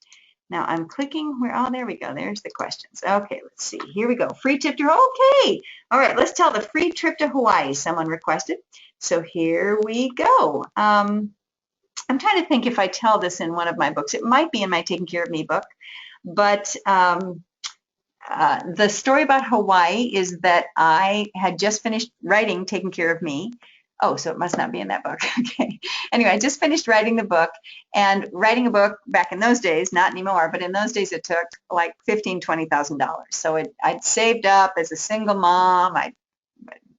S1: Now I'm clicking where, oh, there we go. There's the questions. Okay, let's see. Here we go. Free trip to, okay. All right, let's tell the free trip to Hawaii, someone requested. So here we go. I'm trying to think if I tell this in one of my books. It might be in my Taking Care of Me book, but the story about Hawaii is that I had just finished writing Taking Care of Me. Oh, so it must not be in that book. Okay. Anyway, I just finished writing the book, and writing a book back in those days, not anymore, but in those days it took like $15,000, $20,000. So I'd saved up as a single mom. I'd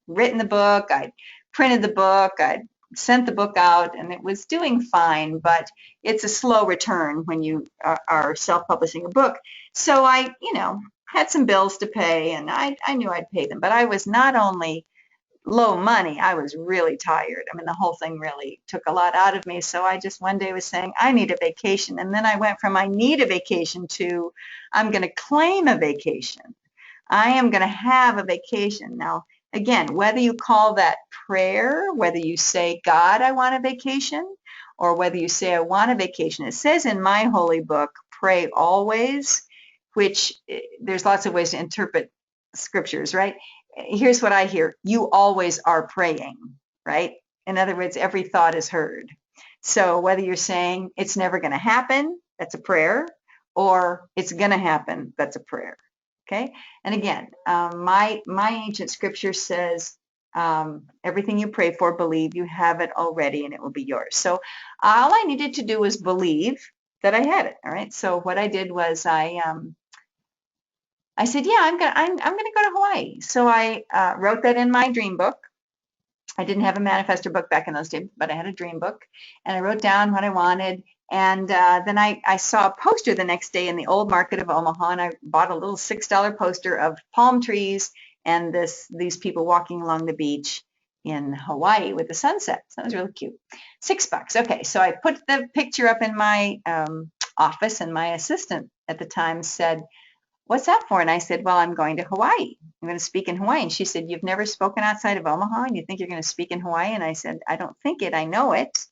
S1: written the book. I'd printed the book. I'd sent the book out, and it was doing fine, but it's a slow return when you are self-publishing a book. So I, you know, had some bills to pay, and I knew I'd pay them, but I was not only low money, I was really tired. I mean, the whole thing really took a lot out of me. So I just one day was saying, I need a vacation. And then I went from I need a vacation to I'm going to claim a vacation. I am going to have a vacation. Now, again, whether you call that prayer, whether you say, God, I want a vacation, or whether you say, I want a vacation, it says in my holy book, pray always, which there's lots of ways to interpret scriptures, right? Here's what I hear. You always are praying, right? In other words, every thought is heard. So whether you're saying it's never going to happen, that's a prayer, or it's going to happen, that's a prayer. Okay. And again, my ancient scripture says, everything you pray for, believe you have it already and it will be yours. So all I needed to do was believe that I had it. All right. So what I did was I said, yeah, I'm gonna go to Hawaii. So I wrote that in my dream book. I didn't have a manifestor book back in those days, but I had a dream book, and I wrote down what I wanted. And then I saw a poster the next day in the old market of Omaha, and I bought a little $6 poster of palm trees and these people walking along the beach in Hawaii with the sunset. So that was really cute. $6. Okay, so I put the picture up in my office, and my assistant at the time said, what's that for? And I said, well, I'm going to Hawaii. I'm going to speak in Hawaii. And she said, you've never spoken outside of Omaha and you think you're going to speak in Hawaii? And I said, I don't think it, I know it.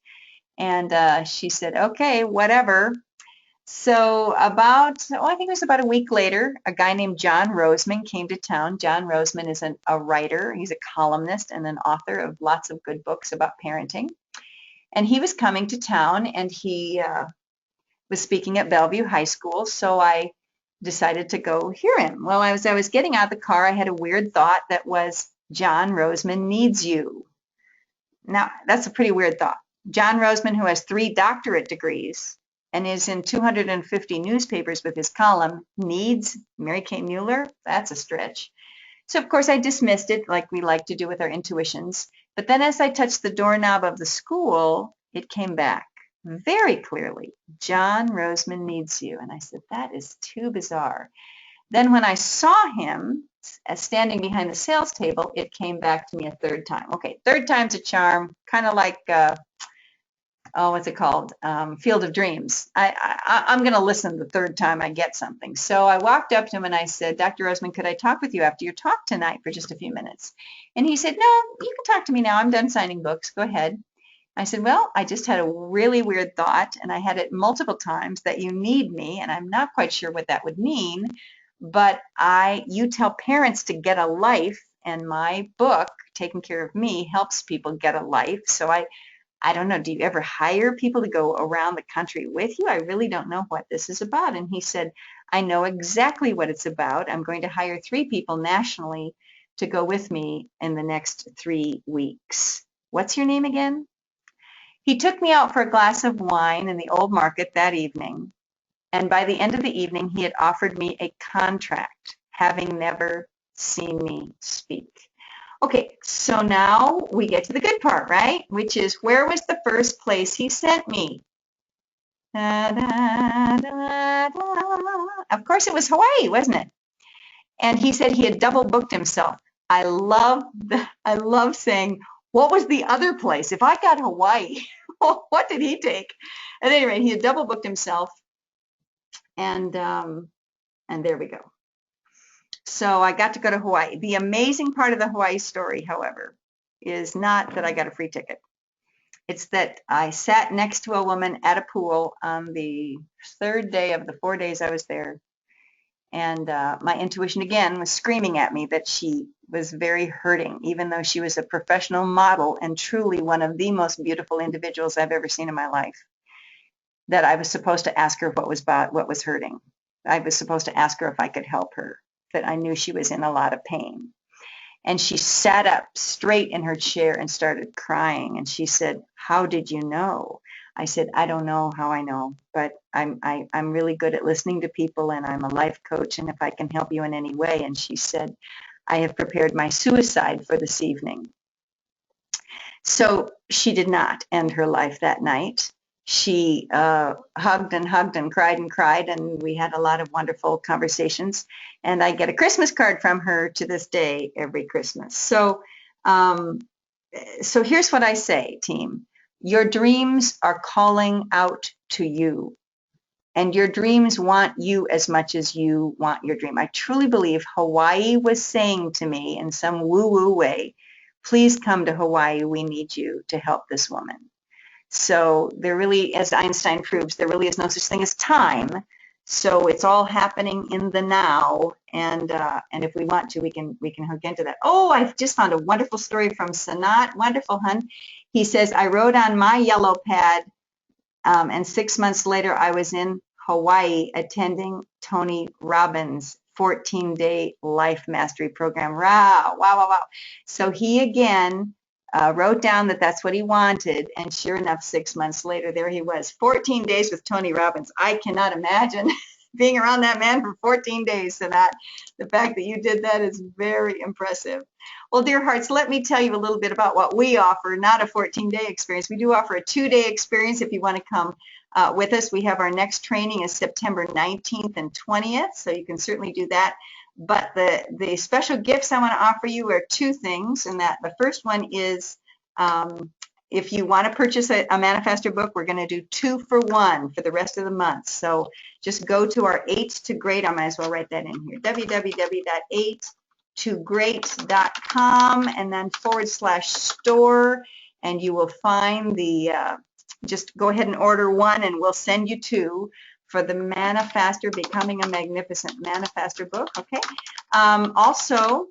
S1: And she said, okay, whatever. So about, oh, I think it was about a week later, a guy named John Roseman came to town. John Roseman is a writer. He's a columnist and an author of lots of good books about parenting. And he was coming to town, and he was speaking at Bellevue High School. So I decided to go hear him. Well, as I was getting out of the car, I had a weird thought that was, John Roseman needs you. Now, that's a pretty weird thought. John Roseman, who has 3 doctorate degrees and is in 250 newspapers with his column, needs Mary Kay Mueller? That's a stretch. So, of course, I dismissed it like we like to do with our intuitions. But then as I touched the doorknob of the school, it came back very clearly. John Roseman needs you. And I said, that is too bizarre. Then when I saw him standing behind the sales table, it came back to me a third time. Okay, third time's a charm, kind of like what's it called? Field of Dreams. I'm going to listen the third time I get something. So I walked up to him and I said, Dr. Roseman, could I talk with you after your talk tonight for just a few minutes? And he said, no, you can talk to me now. I'm done signing books. Go ahead. I said, well, I just had a really weird thought, and I had it multiple times, that you need me, and I'm not quite sure what that would mean, but you tell parents to get a life, and my book, Taking Care of Me, helps people get a life. So I don't know, do you ever hire people to go around the country with you? I really don't know what this is about. And he said, I know exactly what it's about. I'm going to hire 3 people nationally to go with me in the next 3 weeks. What's your name again? He took me out for a glass of wine in the old market that evening, and by the end of the evening he had offered me a contract, having never seen me speak. Okay, so now we get to the good part, right? Which is, where was the first place he sent me? Da, da, da, da. Of course it was Hawaii, wasn't it? And he said he had double booked himself. I love saying, what was the other place? If I got Hawaii, what did he take? At any rate, he had double booked himself, and there we go. So I got to go to Hawaii. The amazing part of the Hawaii story, however, is not that I got a free ticket. It's that I sat next to a woman at a pool on the 3rd day of the 4 days I was there. And my intuition again was screaming at me that she was very hurting, even though she was a professional model and truly one of the most beautiful individuals I've ever seen in my life. That I was supposed to ask her what was hurting. I was supposed to ask her if I could help her, that I knew she was in a lot of pain. And she sat up straight in her chair and started crying. And she said, how did you know? I said, I don't know how I know, but I'm really good at listening to people, and I'm a life coach, and if I can help you in any way. And she said, I have prepared my suicide for this evening. So she did not end her life that night. She hugged and cried, and we had a lot of wonderful conversations. And I get a Christmas card from her to this day every Christmas. So here's what I say, team. Your dreams are calling out to you, and your dreams want you as much as you want your dream. I truly believe Hawaii was saying to me in some woo-woo way, please come to Hawaii. We need you to help this woman. So there really, as Einstein proves, there really is no such thing as time. So it's all happening in the now, and if we want to, we can hook into that. Oh, I've just found a wonderful story from Sanat. Wonderful, hun. He says, I wrote on my yellow pad, and 6 months later, I was in Hawaii attending Tony Robbins' 14-day life mastery program. Wow, wow, wow, wow. So he again wrote down that that's what he wanted, and sure enough, 6 months later, there he was, 14 days with Tony Robbins. I cannot imagine being around that man for 14 days. So that the fact that you did that is very impressive. Well, dear hearts, let me tell you a little bit about what we offer. Not a 14-day experience. We do offer a 2-day experience if you want to come with us. We have our next training is September 19th and 20th, so you can certainly do that. But the special gifts I want to offer you are 2 things, and that the first one is if you want to purchase a Manifester book, we're going to do 2 for 1 for the rest of the month. So just go to our 8 to Great. I might as well write that in here. www.8togreat.com and then /store, and you will find the. Just go ahead and order 1, and we'll send you 2 for the Manifaster, Becoming a Magnificent Manifaster book. Okay. Also,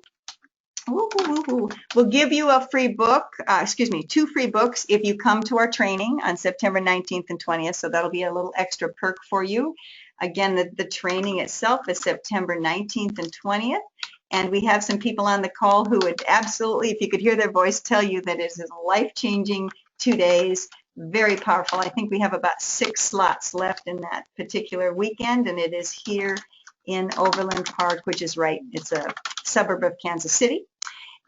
S1: we'll give you a free book, 2 free books if you come to our training on September 19th and 20th, so that'll be a little extra perk for you. Again, the training itself is September 19th and 20th, and we have some people on the call who would absolutely, if you could hear their voice, tell you that it is a life-changing 2 days, very powerful. I think we have about 6 slots left in that particular weekend, and it is here in Overland Park, which is it's a suburb of Kansas City.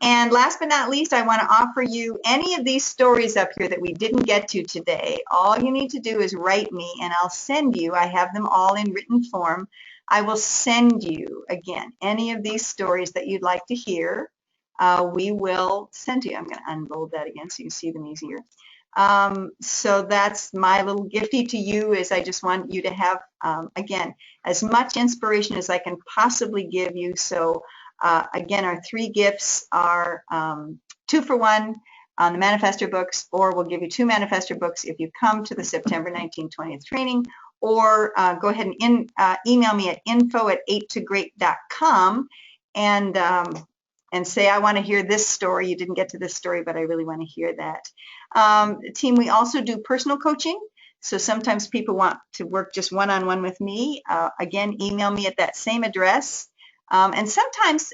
S1: And last but not least, I want to offer you any of these stories up here that we didn't get to today. All you need to do is write me, and I'll send you. I have them all in written form. I will send you, again, any of these stories that you'd like to hear. We will send to you. I'm going to unload that again so you can see them easier. So that's my little gifty to you, is I just want you to have, again, as much inspiration as I can possibly give you. So again, our 3 gifts are 2 for 1 on the Manifestor books, or we'll give you 2 Manifestor books if you come to the September 19th, 20th training, or go ahead and email me at info@8togreat.com and say, I want to hear this story. You didn't get to this story, but I really want to hear that. Team, we also do personal coaching. So sometimes people want to work just one-on-one with me. Again, email me at that same address. And sometimes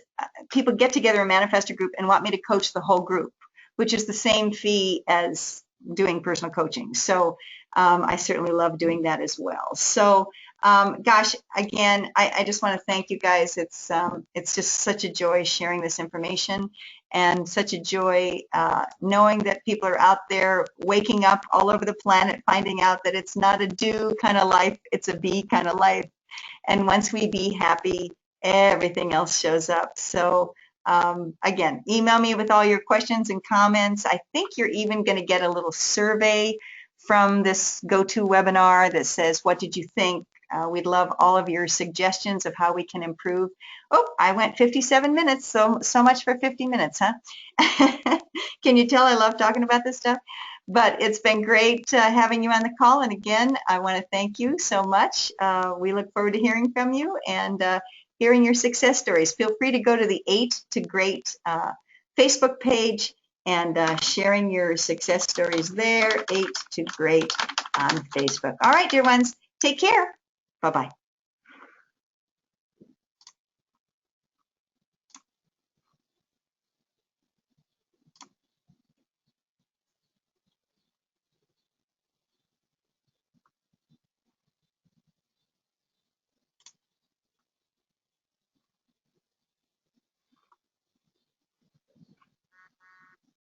S1: people get together in a Manifestor group and want me to coach the whole group, which is the same fee as doing personal coaching. So I certainly love doing that as well. So gosh, again, I just want to thank you guys. It's just such a joy sharing this information, and such a joy knowing that people are out there waking up all over the planet, finding out that it's not a do kind of life, it's a be kind of life. And once we be happy, everything else shows up. So again, email me with all your questions and comments. I think you're even going to get a little survey from this go-to webinar that says, what did you think? We'd love all of your suggestions of how we can improve. Oh, I went 57 minutes, so much for 50 minutes, huh? Can you tell I love talking about this stuff? But it's been great having you on the call. And again, I want to thank you so much. We look forward to hearing from you and hearing your success stories. Feel free to go to the 8 to Great Facebook page and sharing your success stories there. 8 to Great on Facebook. All right, dear ones, take care. Bye-bye.